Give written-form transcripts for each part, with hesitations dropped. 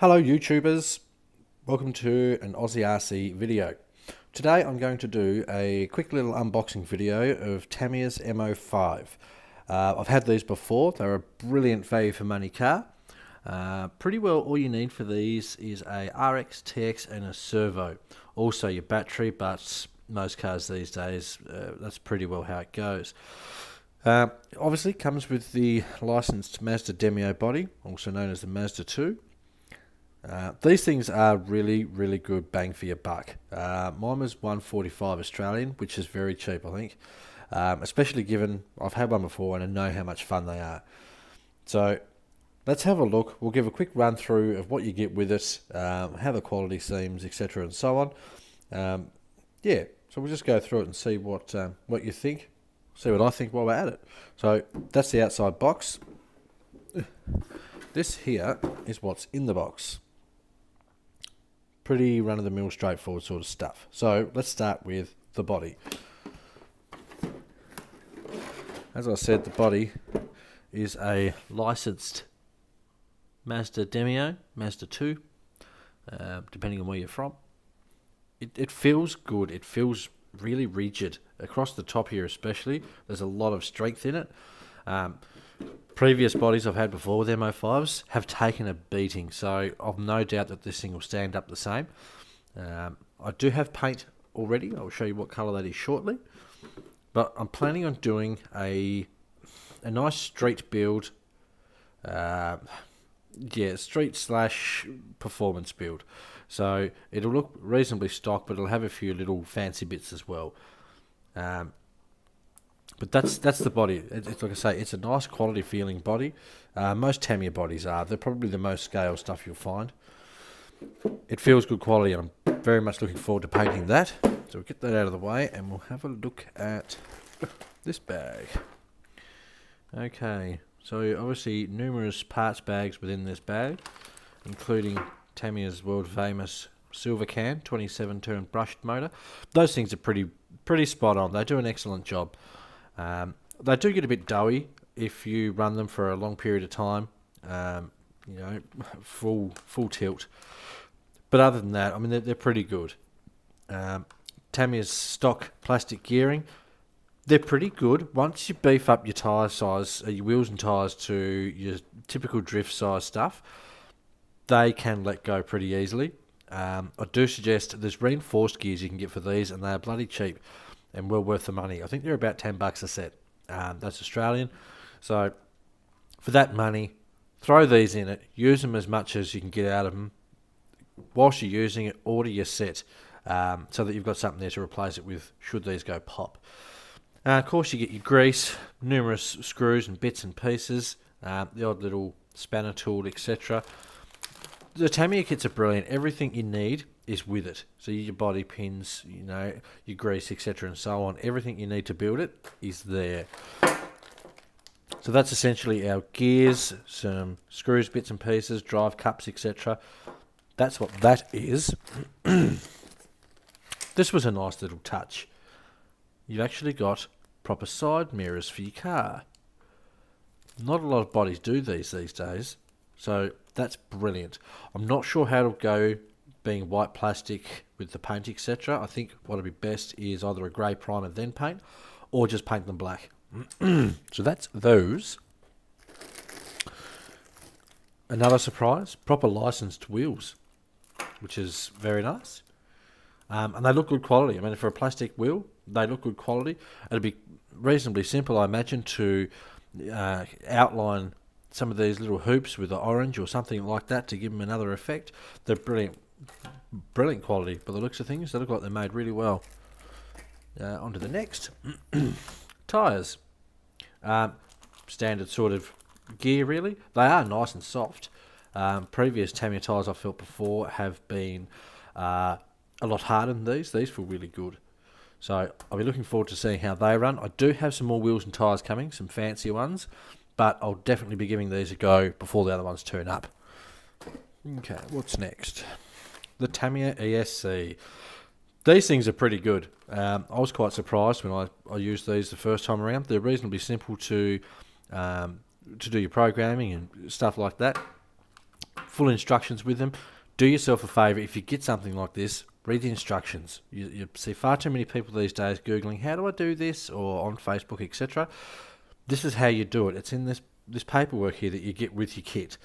Hello YouTubers, welcome to an Aussie RC video. Today I'm going to do a quick little unboxing video of Tamiya's M05. I've had these before, they're a brilliant value for money car. Pretty well all you need for these is a RX, TX and a servo. Also your battery, but most cars these days, that's pretty well how it goes. Obviously comes with the licensed Mazda Demio body, also known as the Mazda 2. These things are really good bang for your buck. Mine was $145 Australian, which is very cheap I think, especially given I've had one before and I know how much fun they are. So let's have a look. We'll give a quick run through of what you get with it, how the quality seems, etc. and so on. Yeah, so we'll just go through it and see what you think, see what I think while we're at it. So that's the outside box. This here is what's in the box. Pretty run-of-the-mill, straightforward sort of stuff. So let's start with the body. As I said, the body is a licensed Mazda Demio, Mazda 2, depending on where you're from. It feels good. It feels really rigid. Across the top here especially, there's a lot of strength in it. Previous bodies I've had before with M05s have taken a beating, so I've no doubt that this thing will stand up the same. I do have paint already. I'll show you what colour that is shortly. But I'm planning on doing a nice street build. Street slash performance build. So it'll look reasonably stock, but it'll have a few little fancy bits as well. But that's the body. It's like I say, it's a nice quality feeling body. Most Tamiya bodies are. They're probably the most scale stuff you'll find. It feels good quality, and I'm very much looking forward to painting that. So we'll get that out of the way, and we'll have a look at this bag. Okay, so obviously numerous parts bags within this bag, including Tamiya's world famous silver can, 27-turn brushed motor. Those things are pretty spot on. They do an excellent job. They do get a bit doughy if you run them for a long period of time, full tilt. But other than that, I mean, they're pretty good. Tamiya's stock plastic gearing, they're pretty good. Once you beef up your tyre size, your wheels and tyres to your typical drift size stuff, they can let go pretty easily. I do suggest there's reinforced gears you can get for these, and they are bloody cheap and well worth the money. I think they're about $10 a set. That's Australian. So for that money, throw these in it, use them as much as you can get out of them. Whilst you're using it, order your set so that you've got something there to replace it with should these go pop. Of course, you get your grease, numerous screws and bits and pieces, the odd little spanner tool, etc. The Tamiya kits are brilliant. Everything you need is with it. So your body pins, your grease, etc. and so on. Everything you need to build it is there. So that's essentially our gears, some screws, bits and pieces, drive cups, etc. That's what that is. This was a nice little touch. You've actually got proper side mirrors for your car. Not a lot of bodies do these days. So that's brilliant. I'm not sure how it'll go being white plastic with the paint, etc. I think what'll be best is either a grey primer then paint, or just paint them black. So that's those. Another surprise, proper licensed wheels, which is very nice. And they look good quality. I mean, for a plastic wheel, they look good quality. It'll be reasonably simple, I imagine, to outline some of these little hoops with the orange or something like that to give them another effect. They're brilliant quality by the looks of things. They look like they're made really well. On to the next. Tyres. Standard sort of gear, really. They are nice and soft. Previous Tamiya tyres I've felt before have been a lot harder than these. These feel really good. So I'll be looking forward to seeing how they run. I do have some more wheels and tyres coming, some fancier ones, but I'll definitely be giving these a go before the other ones turn up. Okay, what's next? The Tamiya ESC. These things are pretty good. I was quite surprised when I used these the first time around. They're reasonably simple to do your programming and stuff like that. full instructions with them. Do yourself a favour, if you get something like this, read the instructions. You see far too many people these days Googling, how do I do this, or on Facebook, etc. This is how you do it. It's in this paperwork here that you get with your kit.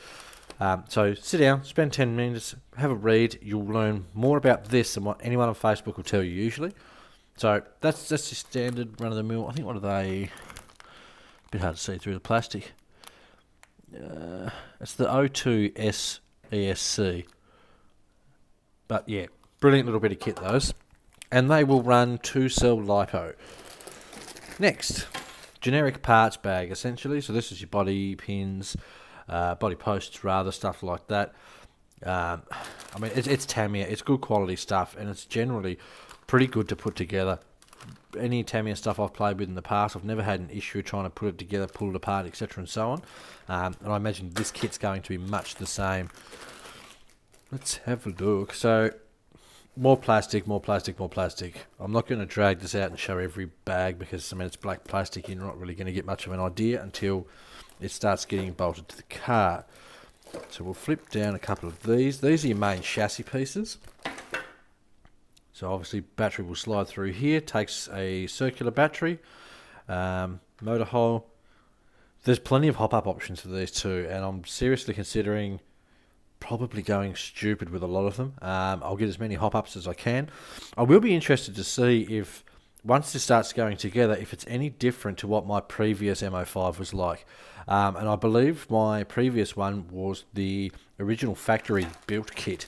So sit down, spend 10 minutes, have a read. You'll learn more about this than what anyone on Facebook will tell you usually. So that's just your standard run-of-the-mill. I think, what are they? A bit hard to see through the plastic. It's the O2S ESC. But yeah, brilliant little bit of kit those. And they will run 2-cell LiPo. Next, generic parts bag essentially. So this is your body pins, body posts rather, stuff like that. I mean, it's Tamiya, it's good quality stuff, and it's generally pretty good to put together. Any Tamiya stuff I've played with in the past, I've never had an issue trying to put it together, pull it apart, etc. and so on. And I imagine this kit's going to be much the same. Let's have a look. So, more plastic, more plastic, more plastic. I'm not going to drag this out and show every bag because, I mean, it's black plastic. You're not really going to get much of an idea until it starts getting bolted to the car. So we'll flip down a couple of these. These are your main chassis pieces. So obviously battery will slide through here. Takes a circular battery, motor hole. There's plenty of hop-up options for these too, and I'm seriously considering probably going stupid with a lot of them. I'll get as many hop-ups as I can. I will be interested to see if, once this starts going together, if it's any different to what my previous M05 was like. And I believe my previous one was the original factory built kit.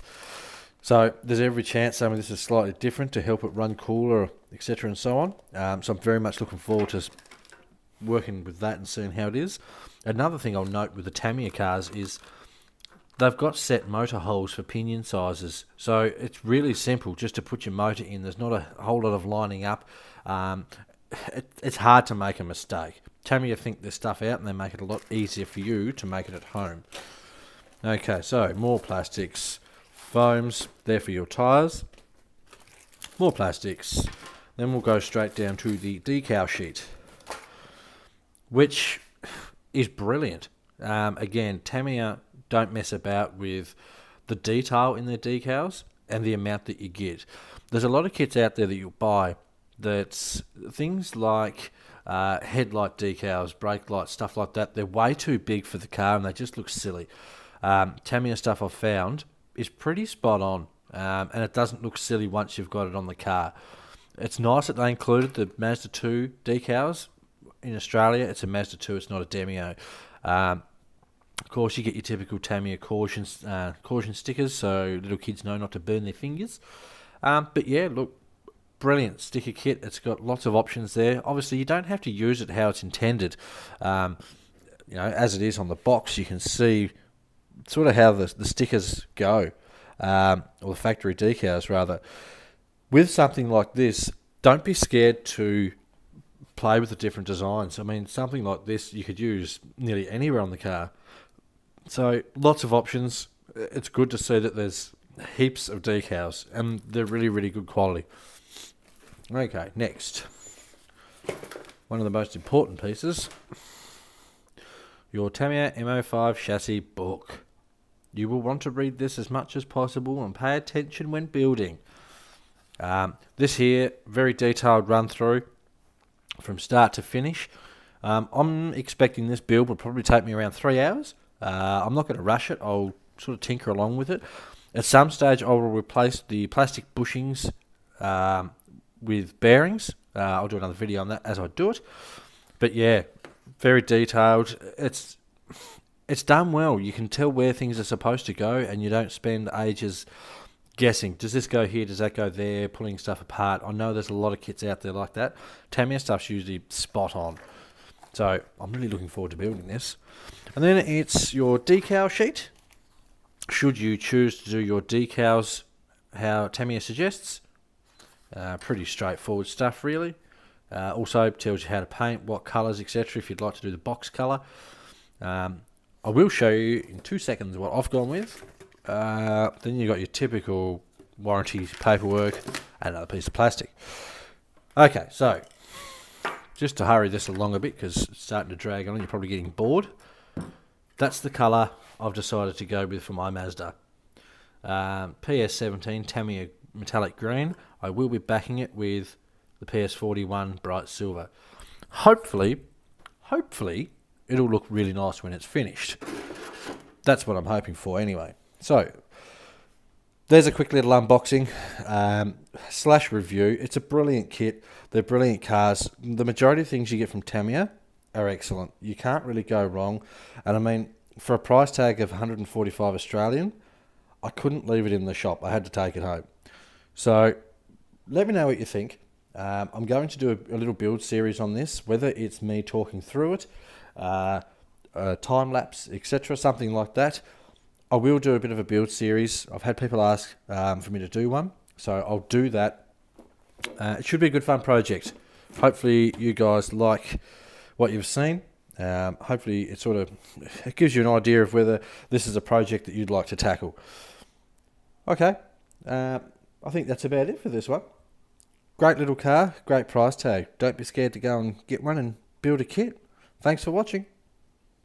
So there's every chance some of this is slightly different to help it run cooler, etc. and so on. So I'm very much looking forward to working with that and seeing how it is. Another thing I'll note with the Tamiya cars is they've got set motor holes for pinion sizes. So it's really simple just to put your motor in. There's not a whole lot of lining up. It's hard to make a mistake. Tamiya think their stuff out and they make it a lot easier for you to make it at home. Okay, so more plastics. Foams, there for your tyres. More plastics. Then we'll go straight down to the decal sheet, which is brilliant. Again, Tamiya don't mess about with the detail in their decals and the amount that you get. There's a lot of kits out there that you'll buy that's things like headlight decals, brake lights, stuff like that. They're way too big for the car and they just look silly. Tamiya stuff I've found is pretty spot on, and it doesn't look silly once you've got it on the car. It's nice that they included the Mazda 2 decals. In Australia, it's a Mazda 2, it's not a Demio. Of course, you get your typical Tamiya caution stickers, so little kids know not to burn their fingers. But yeah, look, brilliant sticker kit. It's got lots of options there. Obviously, you don't have to use it how it's intended. As it is on the box, you can see sort of how the stickers go, or the factory decals rather. With something like this, don't be scared to play with the different designs. I mean, something like this you could use nearly anywhere on the car. So lots of options. It's good to see that there's heaps of decals and they're really, really good quality. Okay, next. One of the most important pieces, your Tamiya M05 chassis book. You will want to read this as much as possible and pay attention when building. This here, very detailed run through from start to finish. I'm expecting this build will probably take me around 3 hours. I'm not going to rush it. I'll sort of tinker along with it. At some stage, I will replace the plastic bushings with bearings. I'll do another video on that as I do it. But yeah, very detailed. It's done well. You can tell where things are supposed to go, and you don't spend ages guessing. Does this go here? Does that go there? Pulling stuff apart. I know there's a lot of kits out there like that. Tamiya stuff's usually spot on. So I'm really looking forward to building this. And then it's your decal sheet. Should you choose to do your decals how Tamiya suggests. Pretty straightforward stuff, really. Also tells you how to paint, what colours, etc. if you'd like to do the box colour. I will show you in 2 seconds what I've gone with. Then you've got your typical warranty paperwork and another piece of plastic. Okay, so just to hurry this along a bit because it's starting to drag on and you're probably getting bored. That's the colour I've decided to go with for my Mazda. PS17 Tamiya metallic green. I will be backing it with the PS41 bright silver. Hopefully, it'll look really nice when it's finished. That's what I'm hoping for anyway. So, there's a quick little unboxing / review. It's a brilliant kit. They're brilliant cars. The majority of things you get from Tamiya are excellent. You can't really go wrong. And I mean, for a price tag of 145 Australian, I couldn't leave it in the shop. I had to take it home. So, let me know what you think. I'm going to do a little build series on this, whether it's me talking through it, time lapse, etc., something like that. I will do a bit of a build series. I've had people ask for me to do one, so I'll do that. It should be a good fun project. Hopefully you guys like what you've seen. Hopefully it gives you an idea of whether this is a project that you'd like to tackle. Okay, I think that's about it for this one. Great little car, great price tag. Don't be scared to go and get one and build a kit. Thanks for watching.